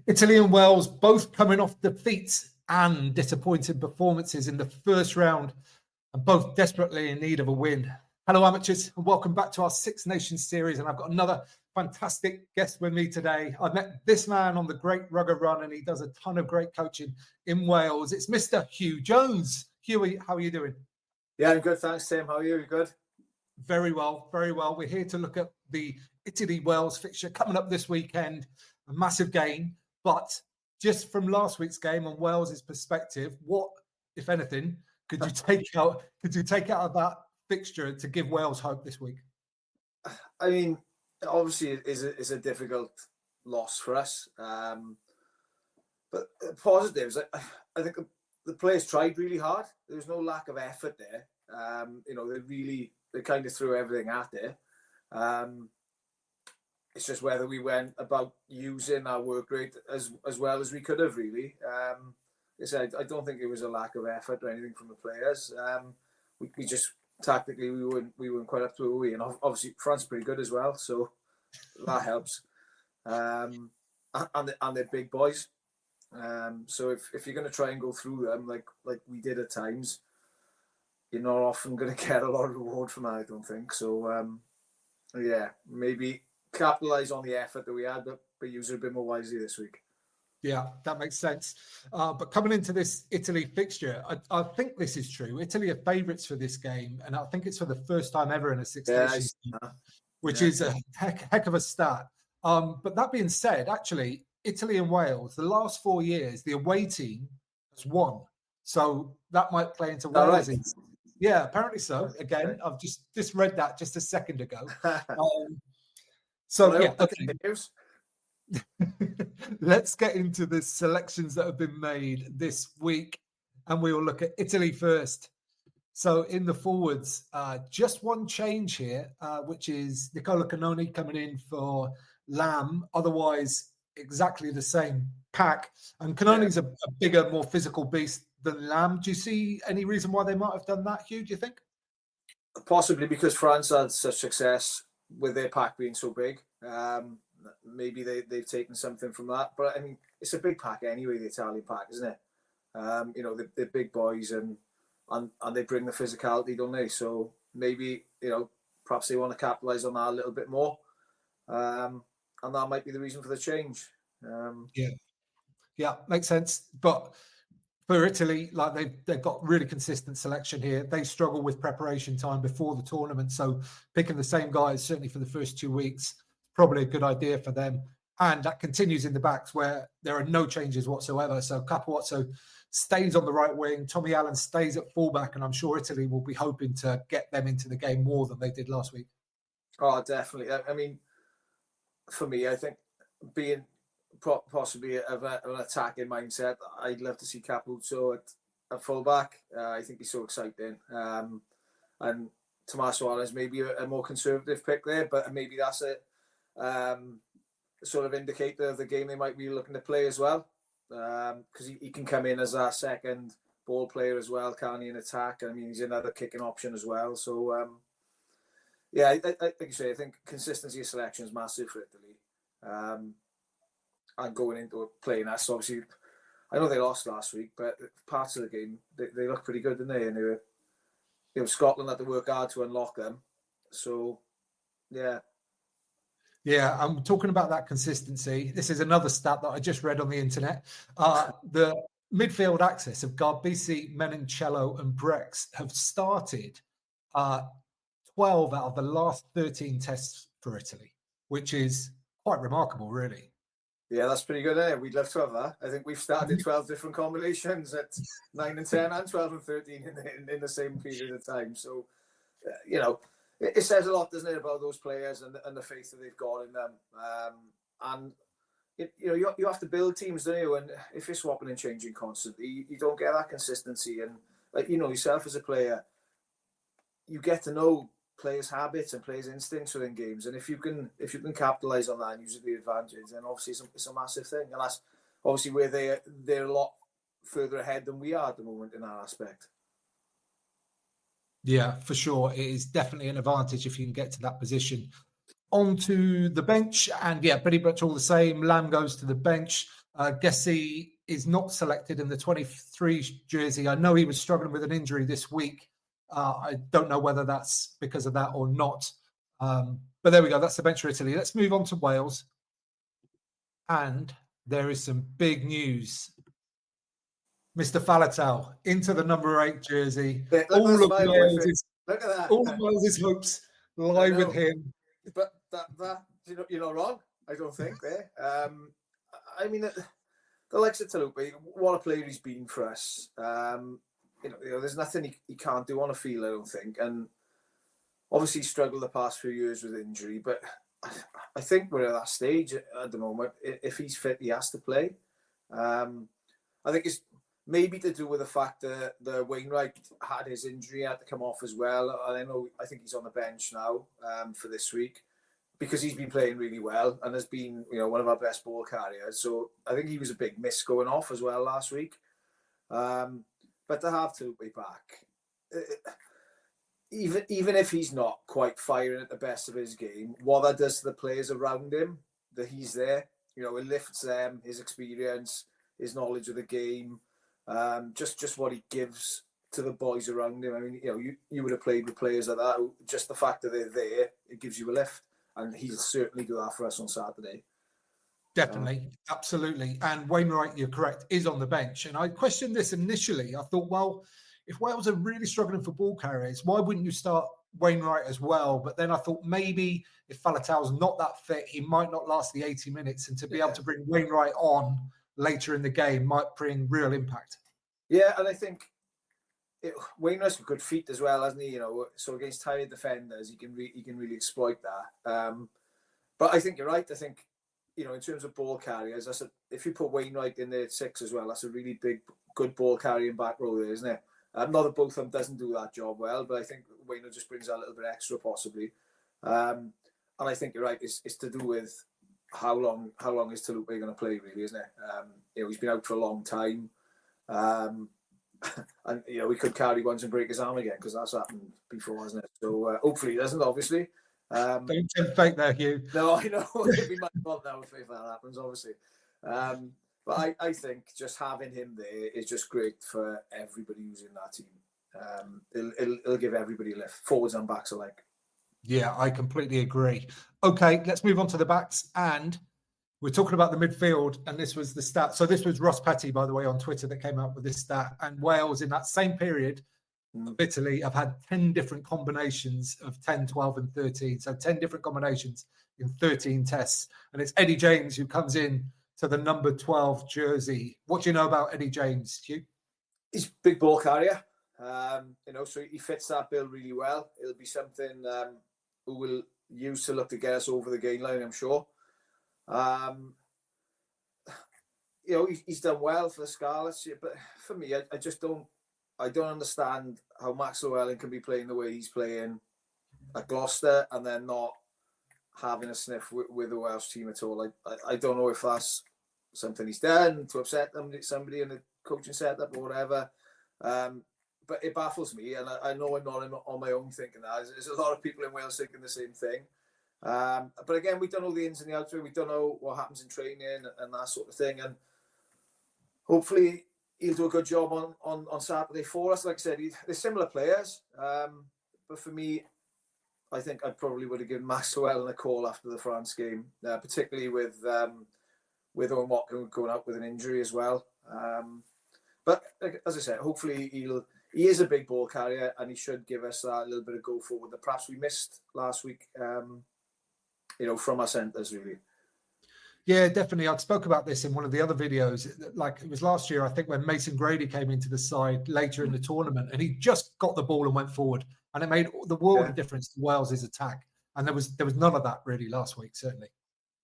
Italy and Wales both coming off defeats and disappointing performances in the first round, and both desperately in need of a win. Hello, amateurs, and welcome back to our Six Nations series. And I've got another fantastic guest with me today. I've met this man on the Great Rugby Run, and he does a ton of great coaching in Wales. It's Mr. Huw Jones. Huw, how are you doing? Yeah, I'm good. Thanks, Tim. How are you? You good? Very well, very well. We're here to look at the Italy-Wales fixture coming up this weekend. A massive game. But just from last week's game and Wales's perspective, what, if anything, could you take out of that fixture to give Wales hope this week? I mean, obviously, it's a difficult loss for us. But positives, I think the players tried really hard. There was no lack of effort there. They kind of threw everything at it. It's just whether we went about using our work rate as well as we could have, really. I don't think it was a lack of effort or anything from the players. We just tactically we weren't quite up to it, were we? And obviously France pretty good as well, so that helps. And they're big boys. So if you're going to try and go through them like we did at times, you're not often going to get a lot of reward from that, I don't think. So maybe capitalise on the effort that we had, but use it a bit more wisely this week. Yeah, that makes sense. But coming into this Italy fixture, I think this is true. Italy are favourites for this game, and I think it's for the first time ever in a Six Nations, which is a heck of a stat. But that being said, actually, Italy and Wales, the last 4 years, the away team has won. So that might play into Wales. Right. Yeah, apparently so. Again, I've just read that just a second ago. Let's get into the selections that have been made this week, and we will look at Italy first. So in the forwards, just one change here, which is Nicola Canoni coming in for Lamb. Otherwise, exactly the same pack. And Canoni's a bigger, more physical beast than Lamb. Do you see any reason why they might have done that, Huw, do you think? Possibly because France had such success with their pack being so big. Maybe they've taken something from that. But, I mean, it's a big pack anyway, the Italian pack, isn't it? They're big boys and they bring the physicality, don't they? So maybe, perhaps they want to capitalise on that a little bit more. And that might be the reason for the change. Yeah, makes sense. But for Italy, like they've got really consistent selection here. They struggle with preparation time before the tournament. So picking the same guys, certainly for the first 2 weeks, probably a good idea for them. And that continues in the backs where there are no changes whatsoever. So Capuozzo stays on the right wing. Tommy Allen stays at fullback. And I'm sure Italy will be hoping to get them into the game more than they did last week. Oh, definitely. I mean, for me, I think being possibly of an attacking mindset, I'd love to see Capuozzo at fullback. I think he's so exciting. And Tommaso Allen is maybe a more conservative pick there, but maybe that's a sort of indicator of the game they might be looking to play as well. Because he can come in as a second ball player as well, can't he, in attack? I mean, he's another kicking option as well. So, like you say, I think consistency of selection is massive for Italy. And going into playing us, obviously, I know they lost last week, but parts of the game, they look pretty good, didn't they? And Scotland had to work hard to unlock them. So, yeah. Yeah, I'm talking about that consistency. This is another stat that I just read on the internet. The midfield axis of Garbisi, Menincello and Brex have started 12 out of the last 13 tests for Italy, which is quite remarkable, really. Yeah, that's pretty good, eh? We'd love to have that. I think we've started 12 different combinations at 9 and 10 and 12 and 13 in the same period of time. So, it says a lot, doesn't it, about those players and the faith that they've got in them. You have to build teams, don't you? And if you're swapping and changing constantly, you don't get that consistency. And yourself as a player, you get to know players' habits and players' instincts within games. And if you can capitalise on that and use it to the advantage, then obviously it's a massive thing. And that's obviously where they're a lot further ahead than we are at the moment in that aspect. Yeah, for sure. It is definitely an advantage if you can get to that position. onto the bench, and yeah, pretty much all the same. Lamb goes to the bench. Gessie is not selected in the 23 jersey. I know he was struggling with an injury this week. I don't know whether that's because of that or not. But there we go. That's the bench for Italy. Let's move on to Wales. And there is some big news. Mr. Faletau into the number 8 jersey. All of Wales' hopes lie with him. But that you're not wrong. I don't think there. I mean, the likes of Talupi, what a player he's been for us. You know, there's nothing he can't do on a field, I don't think. And obviously struggled the past few years with injury, but I think we're at that stage at the moment. If he's fit, he has to play. I think it's maybe to do with the fact that the Wainwright had his injury, had to come off as well. I think he's on the bench now for this week because he's been playing really well and has been, you know, one of our best ball carriers. So I think he was a big miss going off as well last week. But to have to be back, even if he's not quite firing at the best of his game, what that does to the players around him, that he's there, you know, it lifts them, his experience, his knowledge of the game, just what he gives to the boys around him. I mean, you know, you would have played with players like that. Just the fact that they're there, it gives you a lift, and he'll certainly do that for us on Saturday. Definitely, absolutely. And Wainwright, you're correct, is on the bench. And I questioned this initially. I thought, well, if Wales are really struggling for ball carriers, why wouldn't you start Wainwright as well? But then I thought maybe if Faletau's not that fit, he might not last the 80 minutes. And to be able to bring Wainwright on later in the game might bring real impact. Yeah, and I think Wainwright's got good feet as well, hasn't he? You know, so against tired defenders, he can really exploit that. But I think you're right. I think, you know, in terms of ball carriers, if you put Wainwright in there at 6 as well, that's a really big, good ball carrying back row there, isn't it? Not that both of them doesn't do that job well, but I think Wainwright just brings a little bit extra possibly. And I think you're right. It's to do with how long is Talupi going to play, really, isn't it? You know, he's been out for a long time. And, you know, we could carry once and break his arm again because that's happened before, hasn't it? So hopefully he doesn't, obviously. Don't tempt fate there, Huw. No, I know. It'd be my fault now if that happens, obviously. But I think just having him there is just great for everybody who's in that team. It'll give everybody a lift, forwards and backs alike. Yeah, I completely agree. Okay, let's move on to the backs. And we're talking about the midfield, and this was the stat. So this was Ross Petty, by the way, on Twitter that came up with this stat. And Wales, in that same period of Italy, have had 10 different combinations of 10, 12, and 13. So 10 different combinations in 13 tests. And it's Eddie James who comes in to the number 12 jersey. What do you know about Eddie James, Huw? He's a big ball carrier. You know, so he fits that bill really well. It'll be something who will use to look to get us over the gain line, I'm sure. You know, he's done well for the Scarlets, but for me, I just don't understand how Max Llewellyn can be playing the way he's playing at Gloucester and then not having a sniff with the Welsh team at all. I don't know if that's something he's done to upset somebody in the coaching setup or whatever. But it baffles me, and I know I'm not on my own thinking that. There's a lot of people in Wales thinking the same thing. But again, we don't know the ins and the outs. We don't know what happens in training and that sort of thing. And hopefully he'll do a good job on Saturday for us. Like I said, they're similar players. But for me, I think I probably would have given Max Llewellyn a call after the France game, particularly with Owen Watkin going out with an injury as well. But as I said, hopefully he is a big ball carrier and he should give us that little bit of go forward that perhaps we missed last week. You know, from our centres, really. Yeah, definitely. I spoke about this in one of the other videos. Like it was last year, I think, when Mason Grady came into the side later in the tournament, and he just got the ball and went forward, and it made the world of difference to Wales's attack. And there was none of that really last week, certainly.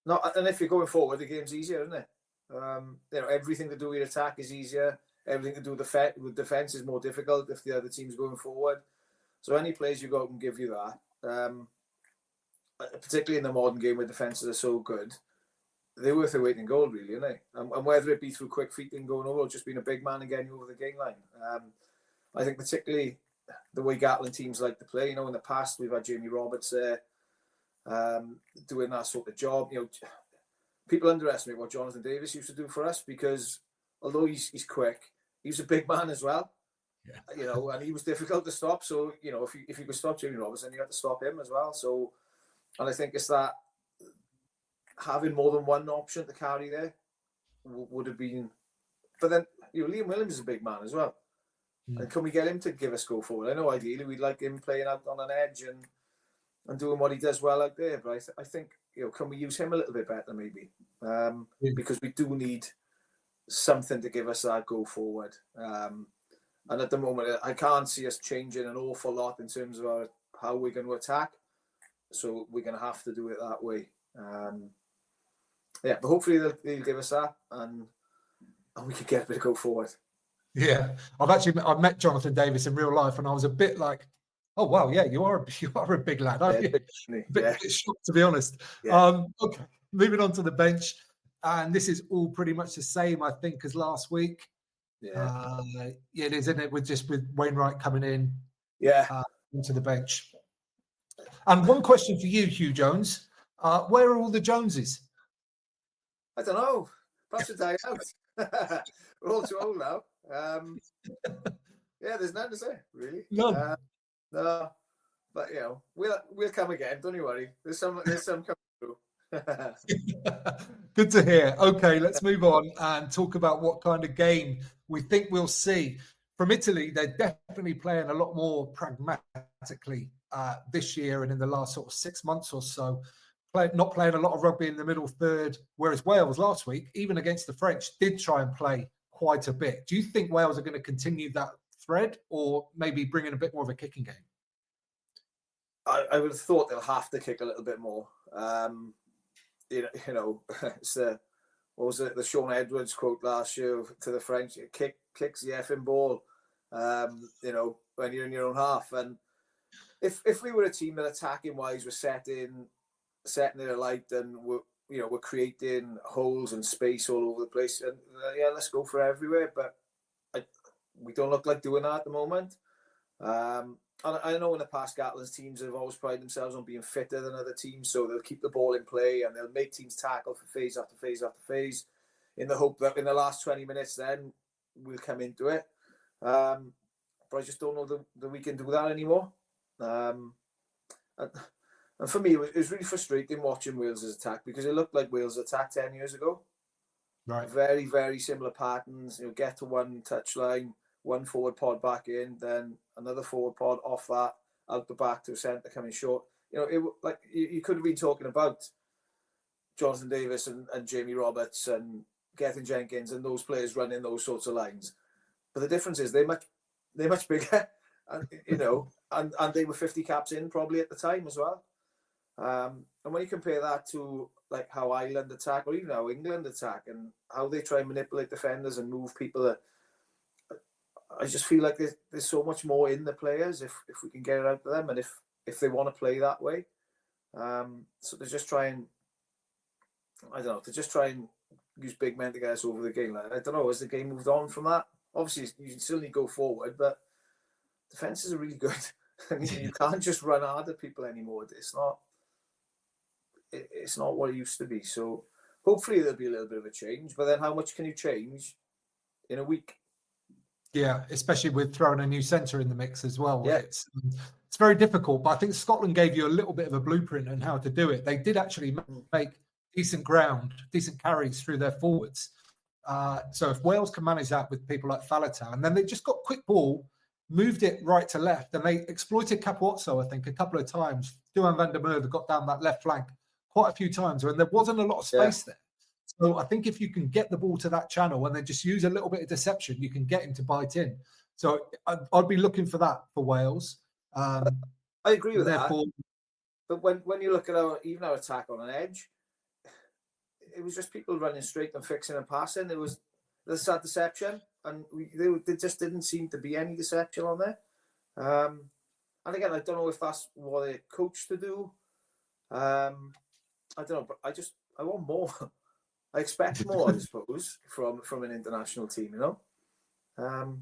No, and if you're going forward, the game's easier, isn't it? You know, everything to do with attack is easier. Everything to do with defence is more difficult if the other team's going forward. So any players you go out and give you that. Particularly in the modern game where defences are so good, they're worth their weight in gold, really, aren't they? And whether it be through quick feet and going over or just being a big man and getting you over the gain line. I think particularly the way Gatland teams like to play, you know, in the past we've had Jamie Roberts there. doing that sort of job. You know, people underestimate what Jonathan Davis used to do for us, because although he's quick, he's a big man as well. Yeah. You know, and he was difficult to stop. So, you know, if you could stop Jamie Robertson, you had to stop him as well. So, and I think it's that having more than one option to carry there would have been. But then, you know, Liam Williams is a big man as well. And can we get him to give us go forward? I know ideally we'd like him playing out on an edge and doing what he does well out there. But I think, you know, can we use him a little bit better maybe? Because we do need something to give us that go forward. And at the moment, I can't see us changing an awful lot in terms of how we're going to attack. So we're going to have to do it that way. But hopefully they'll give us that, and we can get a bit of go forward. Yeah, I've met Jonathan Davis in real life, and I was a bit like, oh wow, yeah, you are a big lad. Bit shocked, to be honest. Yeah. Okay, moving on to the bench, and this is all pretty much the same, I think, as last week. Yeah, it is, isn't it? With Wainwright coming in, into the bench. And one question for you, Huw Jones: where are all the Joneses? I don't know. Perhaps it's out. We're all too old now. There's none to say, really. No. No, but you know, we'll come again. Don't you worry. There's some coming through. Good to hear. Okay, let's move on and talk about what kind of game we think we'll see from Italy. They're definitely playing a lot more pragmatically this year and in the last sort of 6 months or so. Not playing a lot of rugby in the middle third, whereas Wales last week, even against the French, did try and play quite a bit. Do you think Wales are going to continue that thread, or maybe bring in a bit more of a kicking game? I would have thought they'll have to kick a little bit more. You know, it's what was it? The Sean Edwards quote last year to the French: "Kicks the effing ball." You know, when you're in your own half, and if we were a team that attacking wise was setting it alight and we're creating holes and space all over the place, and let's go for everywhere. But we don't look like doing that at the moment. And I know in the past, Gatland's teams have always prided themselves on being fitter than other teams, so they'll keep the ball in play and they'll make teams tackle for phase after phase after phase, in the hope that in the last 20 minutes then we'll come into it. But I just don't know that we can do that anymore. And for me, it was really frustrating watching Wales' attack, because it looked like Wales attacked 10 years ago. Right. Very, very similar patterns. You know, get to one touchline, one forward pod back in, then another forward pod off that, out the back to a centre coming short. You know, you could have been talking about Jonathan Davis and Jamie Roberts and Gethin Jenkins and those players running those sorts of lines. But the difference is they're much bigger, and you know, and they were 50 caps in probably at the time as well. And when you compare that to like how Ireland attack, or even how England attack, and how they try and manipulate defenders and move people, I just feel like there's so much more in the players if we can get it out to them, and if they want to play that way. So they're just trying, use big men to get us over the game. Like, I don't know, has the game moved on from that? Obviously, you can still need to go forward, but defenses are really good. You can't just run hard at people anymore. It's not what it used to be. So hopefully there'll be a little bit of a change. But then how much can you change in a week? Yeah, especially with throwing a new centre in the mix as well. Yeah. It's very difficult, but I think Scotland gave you a little bit of a blueprint on how to do it. They did actually make decent carries through their forwards. So if Wales can manage that with people like Faletau, and then they just got quick ball, moved it right to left, and they exploited Capuozzo, I think, a couple of times. Duhan van der Merwe got down that left flank quite a few times, and there wasn't a lot of space there. So I think if you can get the ball to that channel and then just use a little bit of deception, you can get him to bite in. So I'd be looking for that for Wales. I agree with that. But when you look at our attack on an edge, it was just people running straight and fixing and passing. There's that deception, and there just didn't seem to be any deception on there. And again, I don't know if that's what they coach to do. I don't know, but I want more. I expect more, I suppose, from an international team, you know.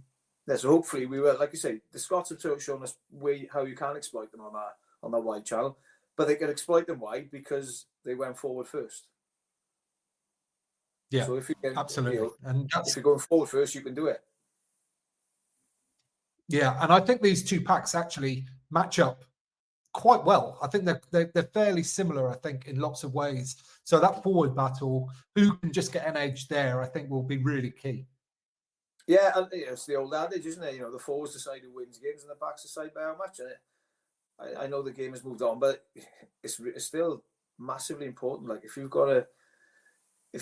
So hopefully we will. Like you say, the Scots have shown us how you can exploit them on that wide channel. but they can exploit them wide because they went forward first. Yeah, so if you can, absolutely. And if you're going forward first, you can do it. Yeah, and I think these two packs actually match up quite well. I think they're fairly similar, I think, in lots of ways. So that forward battle, who can just get an edge there, I think will be really key. Yeah, and it's the old adage, isn't it? The forwards decide who wins games and the backs decide by how much. And I know the game has moved on, but it's still massively important. Like if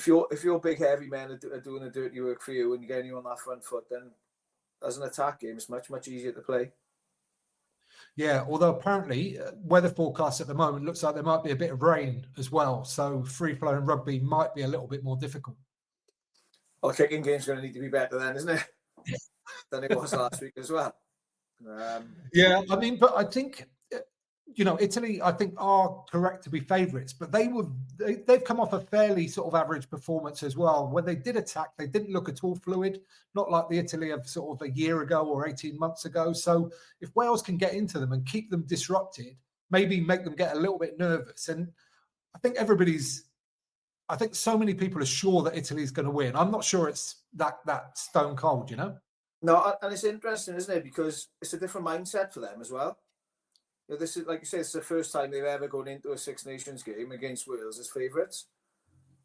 your big heavy men are doing the dirty work for you and getting you on that front foot, then as an attack game, it's much easier to play. Yeah, although apparently weather forecast at the moment looks like there might be a bit of rain as well. So free-flowing rugby might be a little bit more difficult. Oh, kicking game's going to need to be better then, isn't it? Than it was last week as well. Yeah, I mean, but I think, Italy, I think, are correct to be favourites, but they've come off a fairly sort of average performance as well. When they did attack, they didn't look at all fluid, not like the Italy of sort of a year ago or 18 months ago. So if Wales can get into them and keep them disrupted, maybe make them get a little bit nervous. And I think so many people are sure that Italy's going to win. I'm not sure it's that stone cold, No, and it's interesting, isn't it? Because it's a different mindset for them as well. This is, like you say, it's the first time they've ever gone into a Six Nations game against Wales as favourites.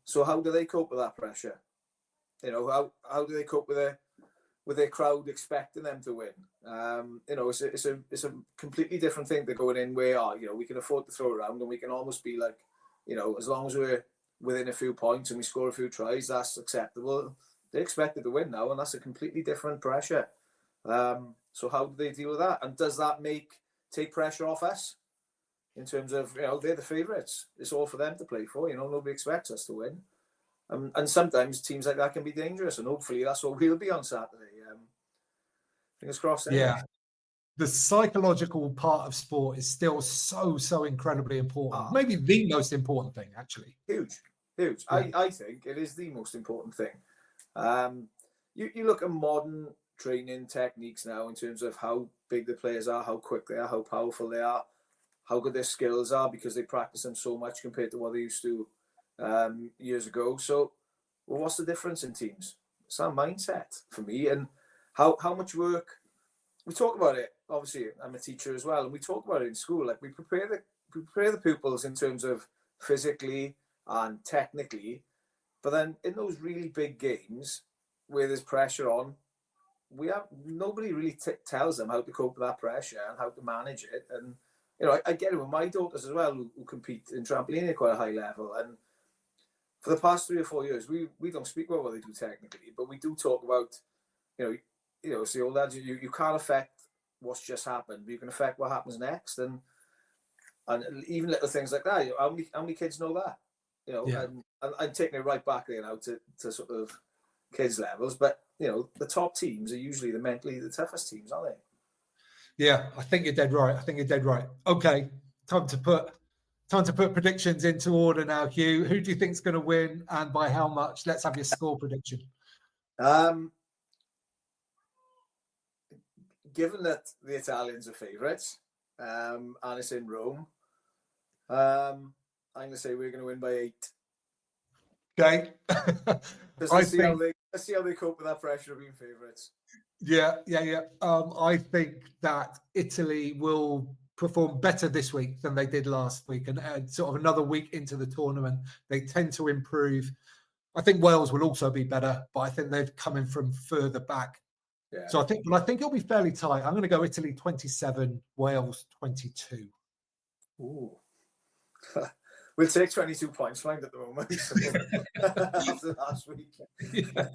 So how do they cope with that pressure? How do they cope with their crowd expecting them to win? It's a completely different thing to going in where we can afford to throw around and we can almost be like, as long as we're within a few points and we score a few tries, that's acceptable. They're expected to win now, and that's a completely different pressure. So how do they deal with that? And does that take pressure off us in terms of, they're the favourites. It's all for them to play for. Nobody expects us to win. And sometimes teams like that can be dangerous, and hopefully that's what we'll be on Saturday. Fingers crossed. Anyway. Yeah. The psychological part of sport is still so incredibly important. Maybe the most important thing, actually. Huge. Yeah. I think it is the most important thing. You look at modern training techniques now in terms of how big the players are, how quick they are, how powerful they are, how good their skills are, because they practice them so much compared to what they used to years ago. So, what's the difference in teams? It's our mindset for me, and how much work we talk about it. Obviously, I'm a teacher as well, and we talk about it in school. Like we prepare the pupils in terms of physically and technically, but then in those really big games where there's pressure on, nobody really tells them how to cope with that pressure and how to manage it. And I get it with my daughters as well, who compete in trampoline at quite a high level. And for the past 3 or 4 years, we don't speak about what they do technically, but we do talk about, it's the old adage, you can't affect what's just happened, but you can affect what happens next. And even little things like that. How many kids know that? And I'm taking it right back there now to sort of kids levels, but the top teams are usually the mentally the toughest teams, aren't they? Yeah, I think you're dead right. Okay, time to put predictions into order now, Huw. Who do you think's going to win, and by how much? Let's have your score prediction. Given that the Italians are favourites, and it's in Rome, I'm going to say we're going to win by 8. Okay. Let's see how they cope with that pressure of being favourites. Yeah. I think that Italy will perform better this week than they did last week, and sort of another week into the tournament, they tend to improve. I think Wales will also be better, but I think they've come in from further back. Yeah. So I think it'll be fairly tight. I'm going to go Italy 27, Wales 22. Ooh. We'll take 22 points fine at the moment after last week. Yeah,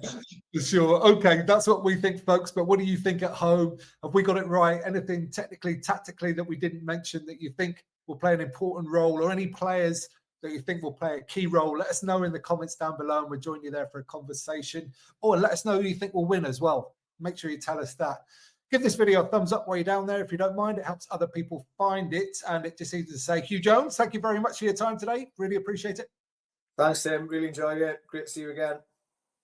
for sure. Okay, that's what we think, folks. But what do you think at home? Have we got it right? Anything technically, tactically that we didn't mention that you think will play an important role, or any players that you think will play a key role? Let us know in the comments down below, and we'll join you there for a conversation. Or let us know who you think will win as well. Make sure you tell us that. Give this video a thumbs up while you're down there if you don't mind. It helps other people find it. And it just needs to say, Huw Jones, thank you very much for your time today. Really appreciate it. Thanks, Tim. Really enjoyed it. Great to see you again.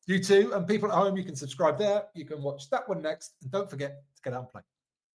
You too. And people at home, you can subscribe there. You can watch that one next. And don't forget to get out and play.